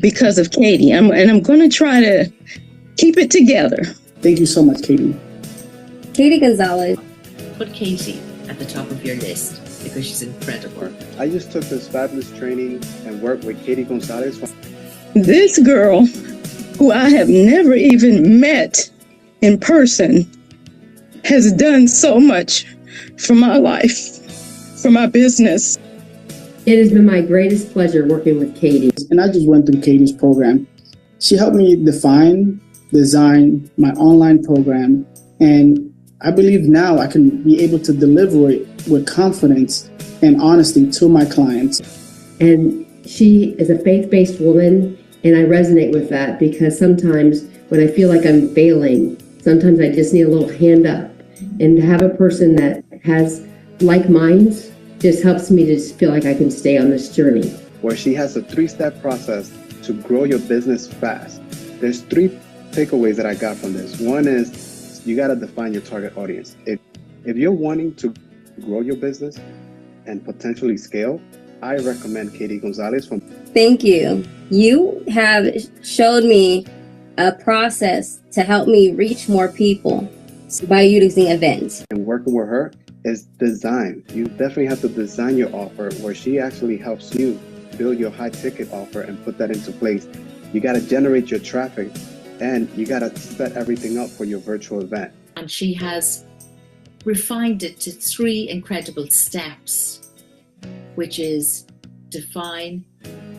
because of Katie. I'm going to try to keep it together. Thank you so much, Katie. Katie Gonzalez. Put Katie at the top of your list because she's incredible. I just took this fabulous training and worked with Katie Gonzalez. This girl, who I have never even met in person, has done so much for my life, for my business. It has been my greatest pleasure working with Katie. And I just went through Katie's program. She helped me design my online program, and I believe now I can be able to deliver it with confidence and honesty to my clients. And she is a faith-based woman, and I resonate with that because sometimes when I feel like I'm failing, sometimes I just need a little hand up. And to have a person that has like minds just helps me to just feel like I can stay on this journey. Where she has a 3-step process to grow your business fast. There's 3 takeaways that I got from this. One is you got to define your target audience. If you're wanting to grow your business and potentially scale, I recommend Katie Gonzalez. Thank you. You have showed me a process to help me reach more people by using events. And working with her is design. You definitely have to design your offer where she actually helps you build your high ticket offer and put that into place. You got to generate your traffic and you got to set everything up for your virtual event. And she has refined it to 3 incredible steps, which is define,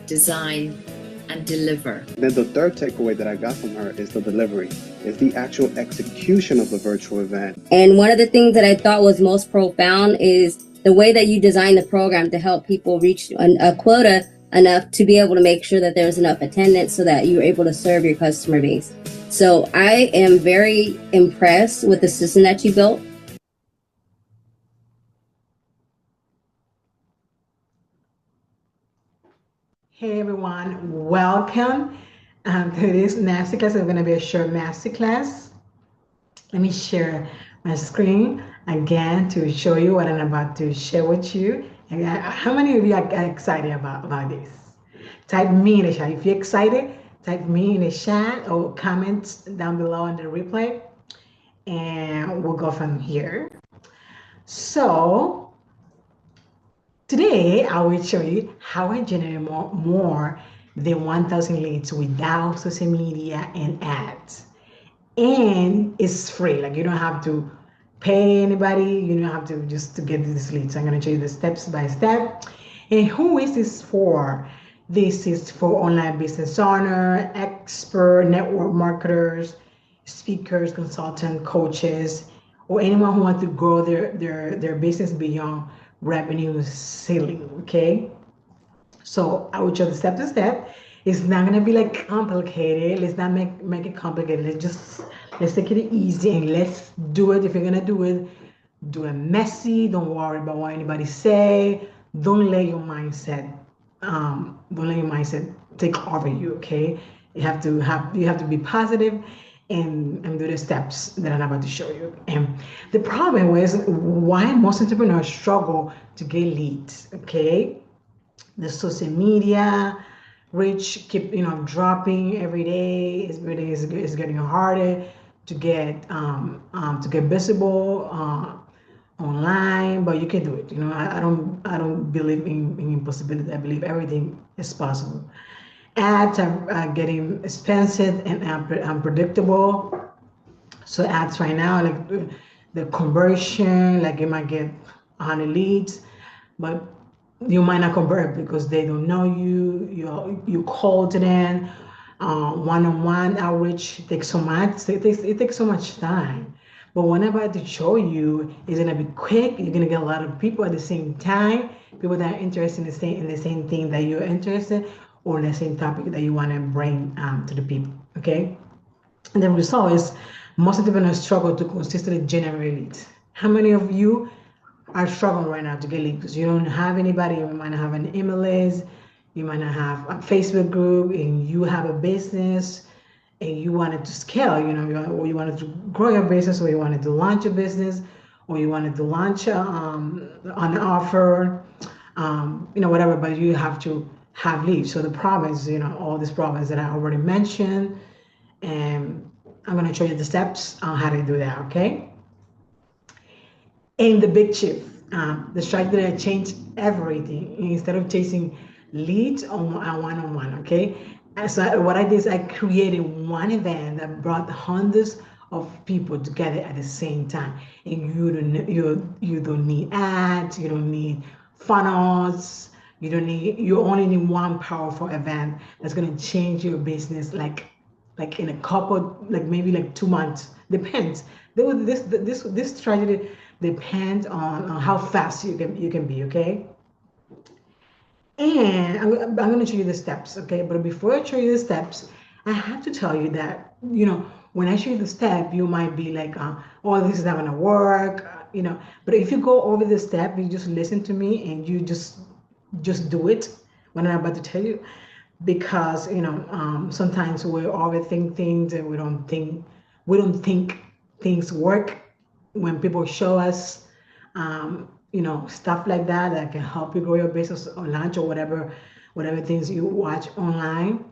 design, and deliver. Then the 3rd takeaway that I got from her is the delivery. It's the actual execution of the virtual event. And one of the things that I thought was most profound is the way that you design the program to help people reach a quota enough to be able to make sure that there's enough attendance so that you're able to serve your customer base. So I am very impressed with the system that you built. Hey everyone, welcome to this masterclass. It's going to be a short masterclass. Let me share my screen again to show you what I'm about to share with you. And how many of you are excited about this? Type me in the chat. If you're excited, type me in the chat or comment down below on the replay, and we'll go from here. So today I will show you how I generate more than 1,000 leads without social media and ads. And it's free. Like, you don't have to pay anybody. You don't have to just to get these leads. I'm going to show you the steps by step. And who is this for? This is for online business owner, expert, network marketers, speakers, consultant, coaches, or anyone who wants to grow their business beyond revenue ceiling. Okay, so I will show the step to step. It's not gonna be like complicated. Let's not make it complicated. Let's take it easy and let's do it. If you're gonna do it messy. Don't worry about what anybody say. Don't let your mindset take over you. Okay, you have to be positive and do the steps that I'm about to show you. And the problem is why most entrepreneurs struggle to get leads. Okay, the social media reach keep dropping every day. It's getting harder to get visible online, but you can do it. I don't believe in impossibility. I believe everything is possible. Ads are getting expensive and unpredictable. So ads right now, like the conversion, like you might get 100 leads, but you might not convert because they don't know you. You call to them. One-on-one outreach takes so much. It takes so much time. But whenever I show you, it's gonna be quick. You're gonna get a lot of people at the same time. People that are interested in the same thing that you're interested, or in the same topic that you want to bring to the people. Okay. And the result is most entrepreneurs struggle to consistently generate leads. How many of you are struggling right now to get leads because you don't have anybody? You might not have an email list, you might not have a Facebook group, and you have a business and you wanted to scale, or you wanted to grow your business, or you wanted to launch a business, or you wanted to launch an offer, whatever, but you have to have leads. So the province, all these provinces that I already mentioned, and I'm going to show you the steps on how to do that, okay? And the big shift, the strategy that changed everything. Instead of chasing leads on one-on-one, okay? And so what I did is I created one event that brought hundreds of people together at the same time. And you don't need ads, you don't need funnels, you only need one powerful event that's gonna change your business like in a couple, like maybe like 2 months. Depends. This strategy depends on how fast you can be, okay? And I'm going to show you the steps, okay? But before I show you the steps, I have to tell you that, when I show you the step, you might be like, oh, this is not going to work, But if you go over the step, you just listen to me and you just do it when I'm about to tell you. Because, sometimes we overthink things and we don't think things work when people show us stuff like that can help you grow your business or launch or whatever things you watch online.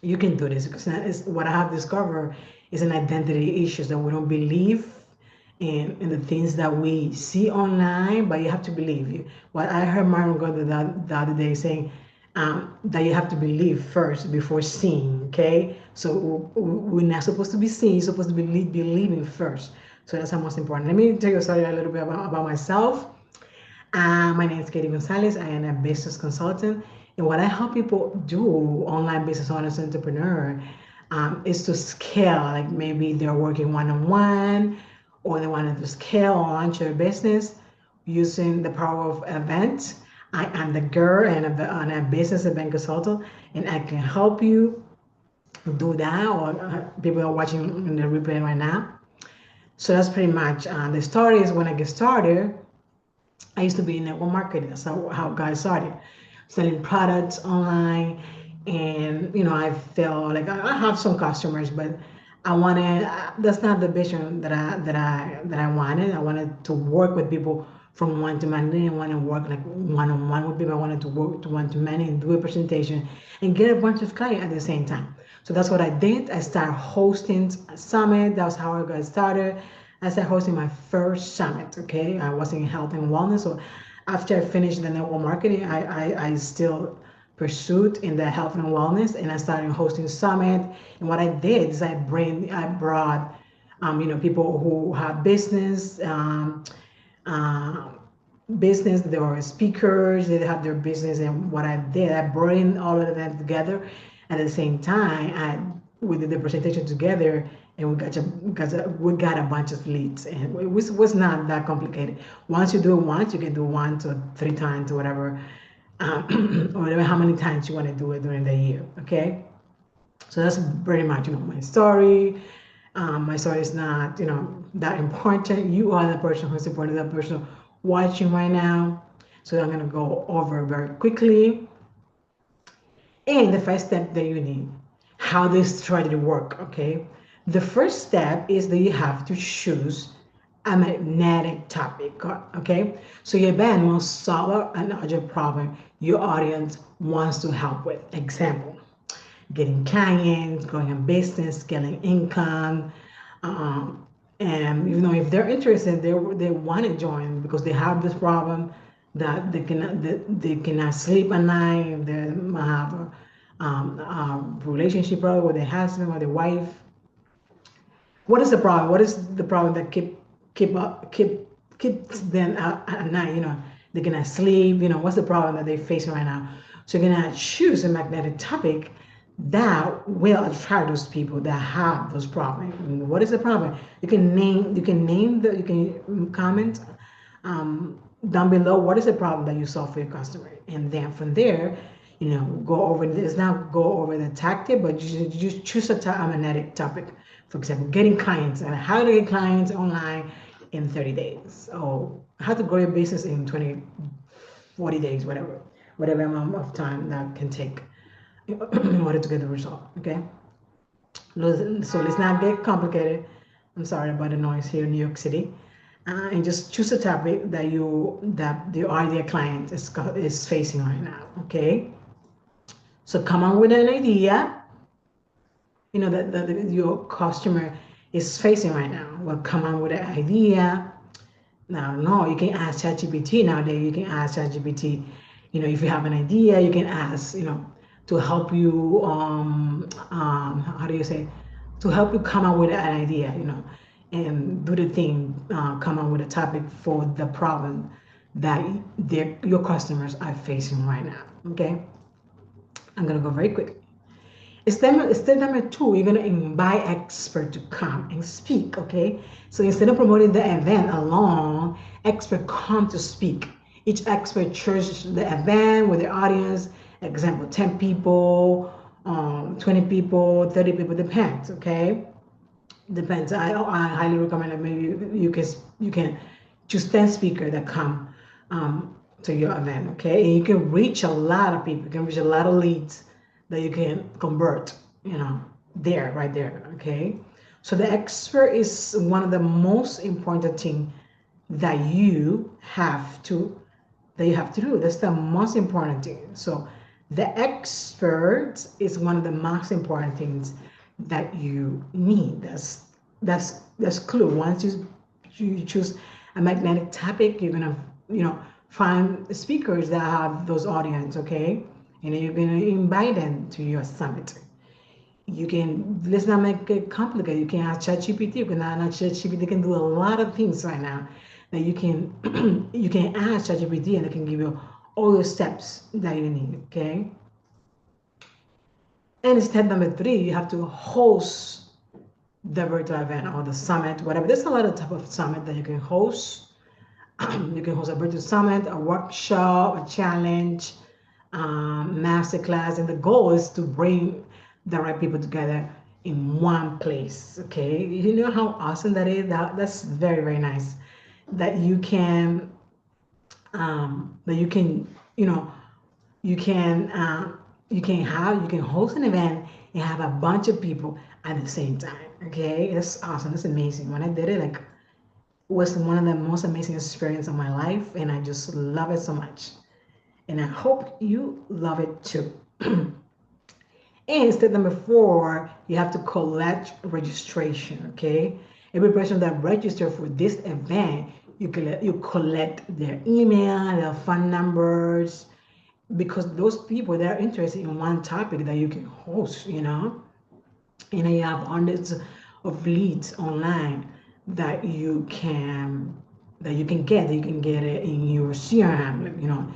You can do this because that is what I have discovered is an identity issues that we don't believe in the things that we see online, but you have to believe. What I heard Myron Gordon the other day saying that you have to believe first before seeing, okay? So we're not supposed to be seeing, you're supposed to be believing first. So that's the most important. Let me tell you a story a little bit about myself. My name is Katie Gonzalez. I am a business consultant. And what I help people do, online business owners, entrepreneur, is to scale. Like maybe they're working one-on-one or they want to scale or launch their business using the power of events. I am the girl and a business event consultant, and I can help you do that, or people are watching in the replay right now. So that's pretty much the story. Is when I get started, I used to be in network marketing. That's how I got started, selling products online. And I felt like I have some customers, but I wanted, that's not the vision that I wanted. I wanted to work with people from one to many. I didn't want to work like one-on-one with people. I wanted to work to one to many and do a presentation and get a bunch of clients at the same time. So that's what I did. I started hosting a summit. That's how I got started. I started hosting my first summit, okay? I was in health and wellness. So after I finished the network marketing, I still pursued in the health and wellness, and I started hosting summit. And what I did is I brought people who have business, they were speakers, they have their business. And what I did, I brought in all of them together at the same time. We did the presentation together, and we got a bunch of leads, and it was not that complicated. Once you do it once, you can do 1 to 3 times or whatever, or whatever, how many times you want to do it during the year, okay? So that's pretty much my story. My story is not that important. You are the person who's important, the person watching right now. So I'm gonna go over very quickly. And the first step that you need, how this strategy work, okay? The first step is that you have to choose a magnetic topic, okay? So your event must solve an urgent problem your audience wants to help with. Example, getting clients, growing a business, scaling income, and if they're interested, they want to join because they have this problem that they cannot sleep at night. They might have a relationship problem with their husband or their wife. What is the problem? What is the problem that keeps them out at night? They cannot sleep. What's the problem that they're facing right now? So you're gonna choose a magnetic topic that will attract those people that have those problems. What is the problem? You can comment down below what is the problem that you solve for your customer, and then from there, go over this. Not go over the tactic, but you just choose a magnetic topic. For example, getting clients and how to get clients online in 30 days, or how to grow your business in 40 days, whatever amount of time that can take in order to get the result, okay? So let's not get complicated. I'm sorry about the noise here in New York City. And just choose a topic that the ideal client is facing right now, okay? So come on with an idea, that your customer is facing right now. Well, come on with an idea. Now, no, you can ask ChatGPT nowadays. You can ask ChatGPT, if you have an idea, you can ask, to help you, how do you say, to help you come up with an idea, and do the thing, come up with a topic for the problem that your customers are facing right now. Okay, I'm gonna go very quick. Step number 2, you're gonna invite expert to come and speak. Okay, so instead of promoting the event alone, expert come to speak. Each expert chooses the event with their audience. Example: 10 people, 20 people, 30 people. Depends. Okay, depends. I highly recommend that maybe you can choose 10 speakers that come to your event. Okay, and you can reach a lot of people. You can reach a lot of leads that you can convert, right there. Okay, so the expert is one of the most important thing that you have to do. That's the most important thing. So the expert is one of the most important things that you need. That's clue. Once you choose a magnetic topic, you're gonna find speakers that have those audience. Okay, and then you're gonna invite them to your summit. Let's not make it complicated. You can ask ChatGPT. You can ask ChatGPT. Can do a lot of things right now that you can you can ask ChatGPT, and it can give you all the steps that you need. Okay. And step number 3, you have to host the virtual event or the summit, whatever. There's a lot of type of summit that you can host. You can host a virtual summit, a workshop, a challenge, masterclass, and the goal is to bring the right people together in one place. Okay, you know how awesome that is. That's very, very nice. That you can, you can host an event and have a bunch of people at the same time. Okay, that's awesome. That's amazing. When I did it, it was one of the most amazing experiences of my life, and I just love it so much. And I hope you love it too. And step number 4, you have to collect registration. Okay, every person that registered for this event, you collect their email, their phone numbers, because those people, they're interested in one topic that you can host. And you have hundreds of leads online that you can get it in your CRM,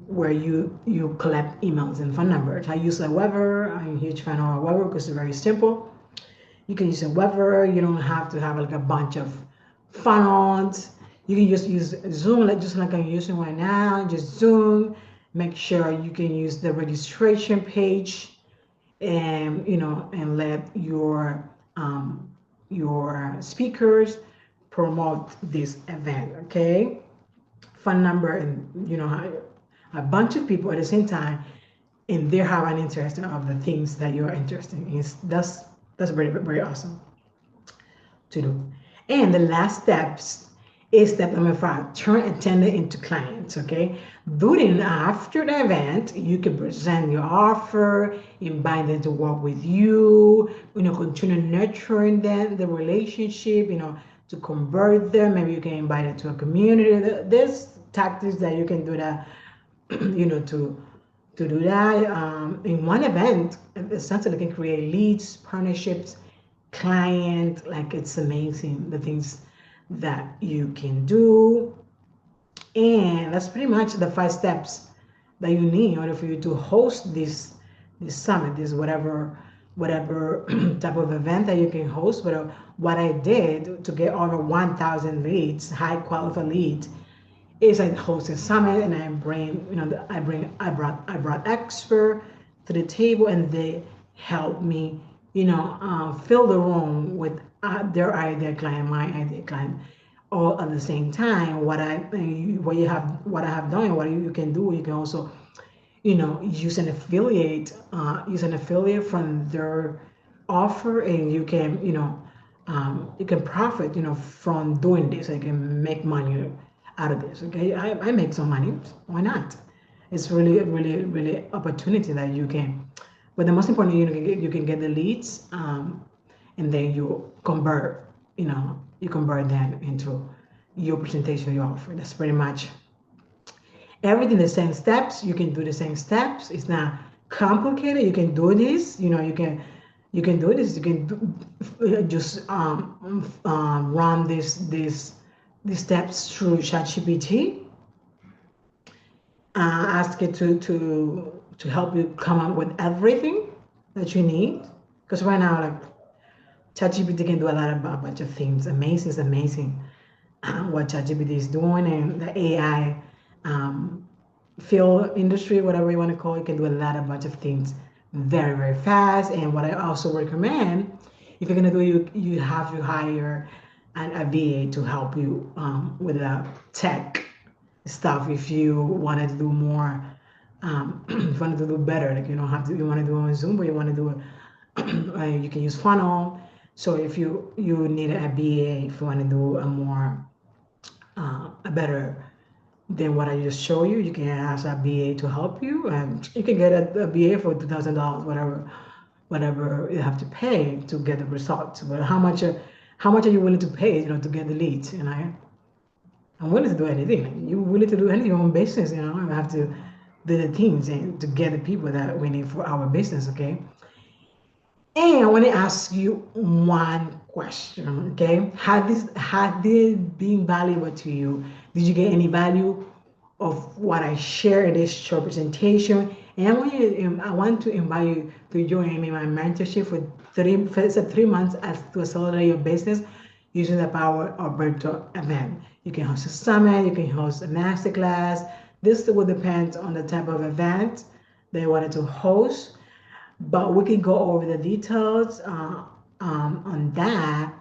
where you collect emails and phone numbers. I use Aweber. I'm a huge fan of Aweber because it's very simple. You can use Aweber. You don't have to have like a bunch of funnels. You can just use Zoom, just like I'm using right now. Just Zoom. Make sure you can use the registration page, and and let your speakers promote this event. Okay, phone number, and a bunch of people at the same time, and they have an interest of the things that you are interested in. That's very, very awesome to do. And the last steps is step number 5, turn attendant into clients. Okay, during and after the event, you can present your offer, invite them to work with you, continue nurturing them, the relationship, to convert them. Maybe you can invite them to a community. There's tactics that you can do that, to do that in one event. Essentially, can create leads, partnerships, client. It's amazing the things that you can do. And that's pretty much the 5 steps that you need in order for you to host this summit, this whatever type of event that you can host. But what I did to get over 1,000 leads, high qualified leads, is I host a summit, and I brought expert to the table, and they helped me fill the room with their ideal client, my ideal client, all at the same time. What I have done, what you can do, you can also use an affiliate from their offer, and you can profit from doing this. You can make money out of this. Okay, I make some money. Why not? It's really, really, really opportunity that you can. But the most important, you can get the leads, and then you convert. You convert them into your presentation, your offer. That's pretty much everything. The same steps. You can do the same steps. It's not complicated. You can do this. You can do this. You can just run these steps through ChatGPT. Ask it to help you come up with everything that you need. Because right now, like, ChatGPT can do a bunch of things. Amazing, it's amazing what ChatGPT is doing, and the AI field industry, whatever you want to call it, can do a bunch of things very, very fast. And what I also recommend, if you're gonna do it, you have to hire a VA to help you with the tech stuff. If you wanted to do more, if you wanted to do better, like you don't have to, you want to do it on Zoom, but you want to do it, you can use Funnel. So if you need a VA, if you want to do a more a better than what I just show you, you can ask a BA to help you, and you can get a BA for $2,000, whatever you have to pay to get the results. But how much are you willing to pay, to get the leads? And I'm willing to do anything. You're willing to do anything on business, you have to do the things and to get the people that we need for our business, okay? And I want to ask you one question, okay? Had this been valuable to you? Did you get any value of what I shared in this short presentation? And I want to invite you to join me in my mentorship for 3 months to accelerate your business using the power of virtual event. You can host a summit, you can host a masterclass. This will depend on the type of event that you wanted to host, but we can go over the details on that.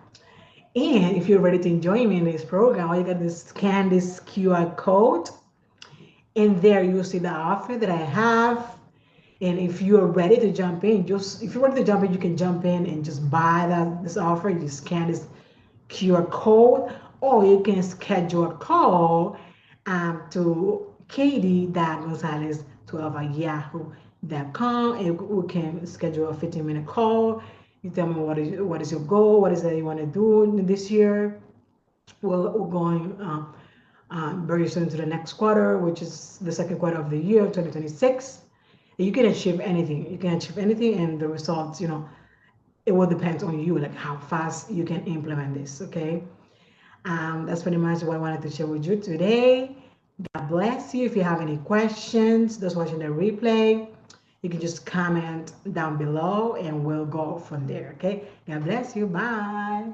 And if you're ready to join me in this program, all you got to scan this QR code, and there you'll see the offer that I have. And if you're ready to jump in, you can jump in and just buy this offer. You scan this QR code, or you can schedule a call to katie.gonzalez12@yahoo.com, and we can schedule a 15-minute call. You tell me what is your goal, what is it you want to do this year. We're going very soon to the next quarter, which is the second quarter of the year, 2026. You can achieve anything. And the results, it will depend on you, like how fast you can implement this, okay? That's pretty much what I wanted to share with you today. God bless you. If you have any questions, those watching the replay, you can just comment down below and we'll go from there, okay? God bless you. Bye.